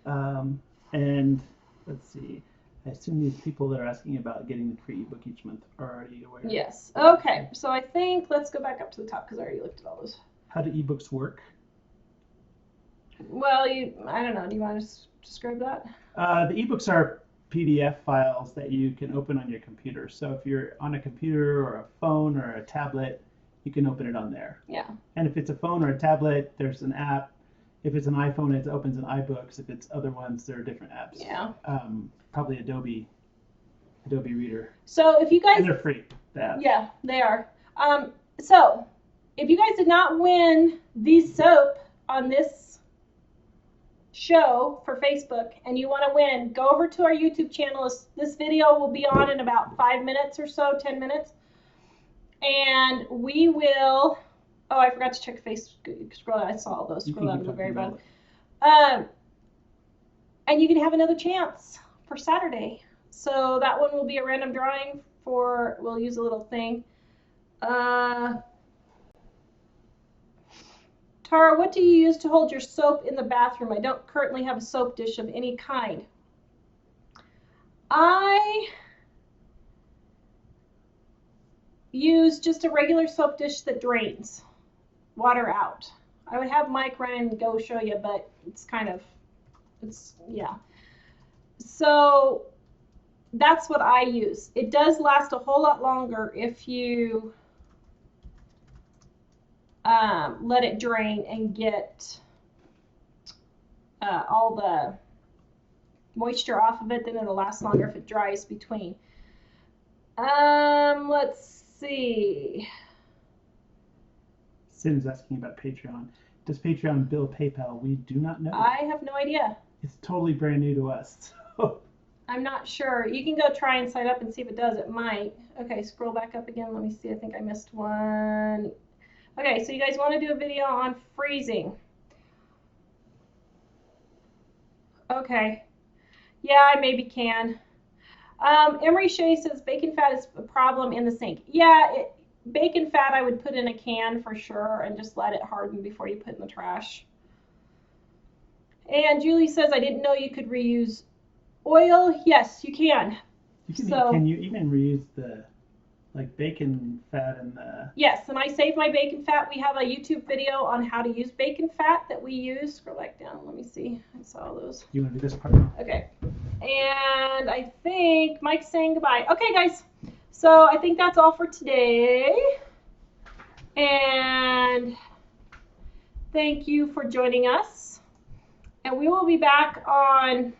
And let's see. I assume these people that are asking about getting the free ebook each month are already aware. Yes. Okay. So I think let's go back up to the top because I already looked at all those. How do ebooks work? Well, I don't know. Do you want to describe that? The ebooks are PDF files that you can open on your computer. So if you're on a computer or a phone or a tablet, you can open it on there. Yeah. And if it's a phone or a tablet, there's an app. If it's an iPhone, it opens in iBooks. If it's other ones, there are different apps. Yeah. Probably Adobe Reader. So if you guys... And they're free, the apps. Yeah, they are. So if you guys did not win the soap on this show for Facebook and you want to win, go over to our YouTube channel. This video will be on in about 5 minutes or so, 10 minutes. And we will... Oh, I forgot to check Facebook. Scroll down. I saw all those. Scroll down to the very bottom. And you can have another chance for Saturday. So that one will be a random drawing for, we'll use a little thing. Tara, what do you use to hold your soap in the bathroom? I don't currently have a soap dish of any kind. I use just a regular soap dish that drains water out. I would have Mike run and go show you, but yeah. So that's what I use. It does last a whole lot longer if you let it drain and get all the moisture off of it. Then it'll last longer if it dries between. Let's see. Sim's asking about Patreon. Does Patreon bill PayPal? We do not know. I have no idea. It's totally brand new to us. So. I'm not sure. You can go try and sign up and see if it does. It might. Okay, scroll back up again. Let me see. I think I missed one. Okay, so you guys want to do a video on freezing. Okay. Yeah, I maybe can. Emery Shea says bacon fat is a problem in the sink. Yeah, bacon fat I would put in a can for sure and just let it harden before you put it in the trash. And Julie says, I didn't know you could reuse oil. Yes, you can. Can you even reuse the bacon fat and the... Yes, and I saved my bacon fat. We have a YouTube video on how to use bacon fat that we use. Scroll back down. Let me see. I saw those. You want to do this part now? Okay. And I think Mike's saying goodbye. Okay, guys. So I think that's all for today. And thank you for joining us. And we will be back on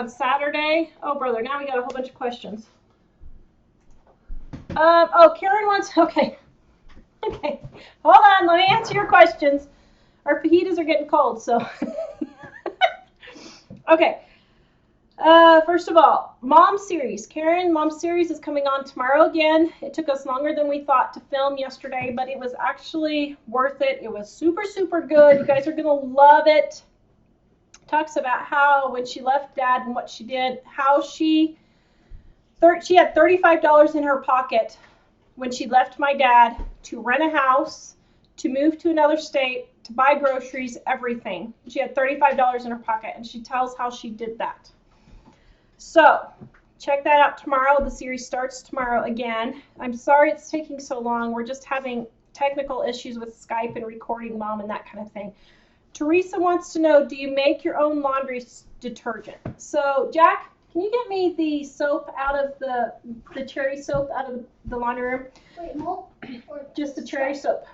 Saturday. Oh, brother, now we got a whole bunch of questions. Karen wants, okay. Okay, hold on, let me answer your questions. Our fajitas are getting cold, so. Okay. First of all, Mom Series. Karen, Mom Series is coming on tomorrow again. It took us longer than we thought to film yesterday, but it was actually worth it. It was super, super good. You guys are going to love it. Talks about how when she left Dad and what she did, how she had $35 in her pocket when she left my dad to rent a house, to move to another state, to buy groceries, everything. She had $35 in her pocket, and she tells how she did that. So check that out tomorrow. The series starts tomorrow again. I'm sorry it's taking so long. We're just having technical issues with Skype and recording, Mom, and that kind of thing. Teresa wants to know, do you make your own laundry detergent? So, Jack, can you get me the soap out of the cherry soap out of the laundry room? Wait, milk? Or just the cherry soap.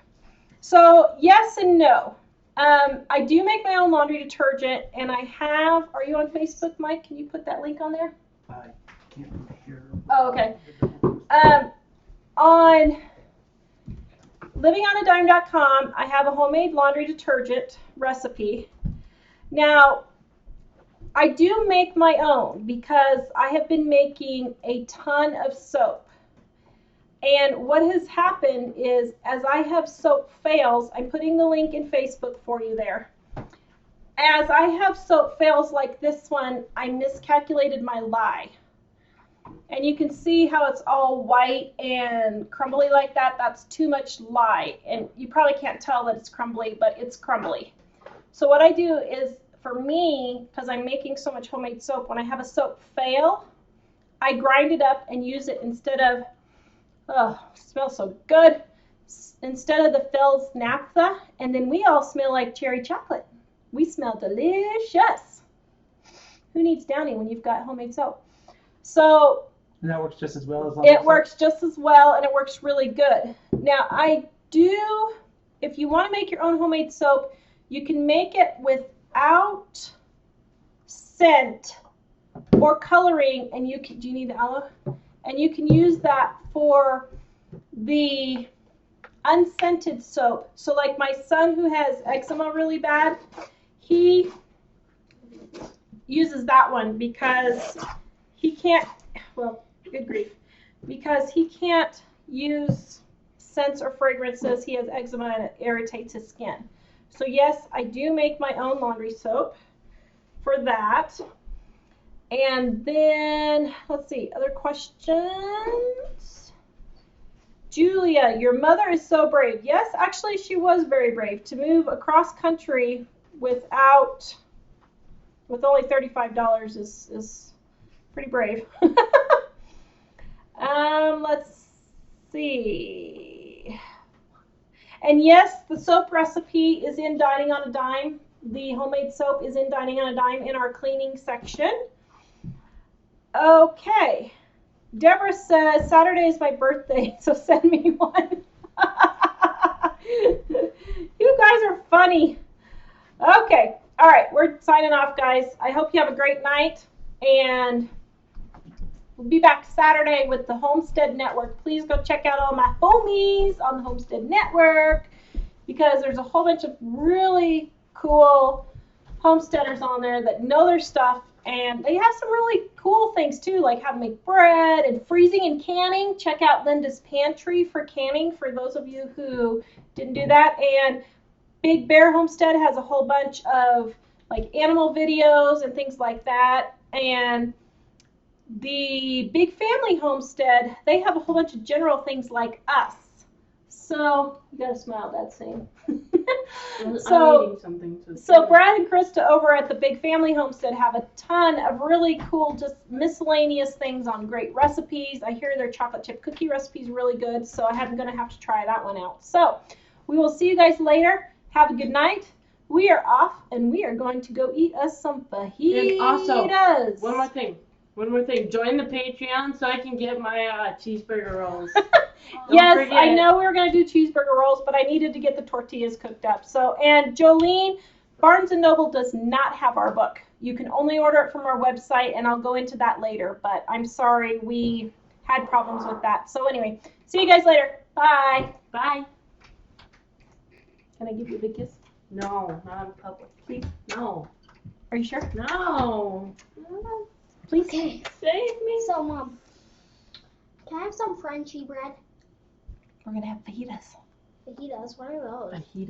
So, yes and no. I do make my own laundry detergent, and I have, are you on Facebook, Mike? Can you put that link on there? I can't hear. Oh, okay. On livingonadime.com, I have a homemade laundry detergent recipe. Now, I do make my own because I have been making a ton of soap. And what has happened is, as I have soap fails, I'm putting the link in Facebook for you there. As I have soap fails like this one, I miscalculated my lye. And you can see how it's all white and crumbly like that. That's too much lye. And you probably can't tell that it's crumbly, but it's crumbly. So what I do is, for me, because I'm making so much homemade soap, when I have a soap fail, I grind it up and use it instead of, oh, it smells so good, instead of the Phil's naphtha. And then we all smell like cherry chocolate. We smell delicious. Who needs Downy when you've got homemade soap? So and that works just as well as it works just as well, and it works really good. Now, I do, if you want to make your own homemade soap, you can make it without scent or coloring, and you can, do you need the aloe? And you can use that for the unscented soap. So like my son who has eczema really bad, he uses that one because he can't, well, good grief, because he can't use scents or fragrances. He has eczema and it irritates his skin. So yes, I do make my own laundry soap for that. And then, let's see, other questions? Julia, your mother is so brave. Yes, actually, she was very brave to move across country with only $35 is pretty brave. Let's see. And yes, the soap recipe is in Dining on a Dime. The homemade soap is in Dining on a Dime in our cleaning section. Okay. Deborah says, Saturday is my birthday, so send me one. You guys are funny. Okay. All right. We're signing off, guys. I hope you have a great night, and we'll be back Saturday with the Homestead Network. Please go check out all my homies on the Homestead Network, because there's a whole bunch of really cool homesteaders on there that know their stuff, and they have some really cool things too, like how to make bread and freezing and canning. Check out Linda's Pantry for canning for those of you who didn't do that. And Big Bear Homestead has a whole bunch of like animal videos and things like that. And the Big Family Homestead, they have a whole bunch of general things like us. So, you gotta smile at that scene. I'm eating something to So Brad and Krista over at the Big Family Homestead have a ton of really cool, just miscellaneous things on great recipes. I hear their chocolate chip cookie recipe is really good, so I'm going to have to try that one out. So we will see you guys later. Have a good night. we are off and we are going to go eat us some fajitas. And also, one more thing. Join the Patreon so I can get my cheeseburger rolls. Yes, forget. I know we were going to do cheeseburger rolls, but I needed to get the tortillas cooked up. So, and Jolene, Barnes & Noble does not have our book. You can only order it from our website, and I'll go into that later. But I'm sorry, we had problems with that. So anyway, see you guys later. Bye. Bye. Can I give you a big kiss? No, not in public. Please? No. Are you sure? No. Please? Okay. Save me. So, Mom, can I have some Frenchy bread? We're going to have fajitas. Fajitas, what are those? Fajita.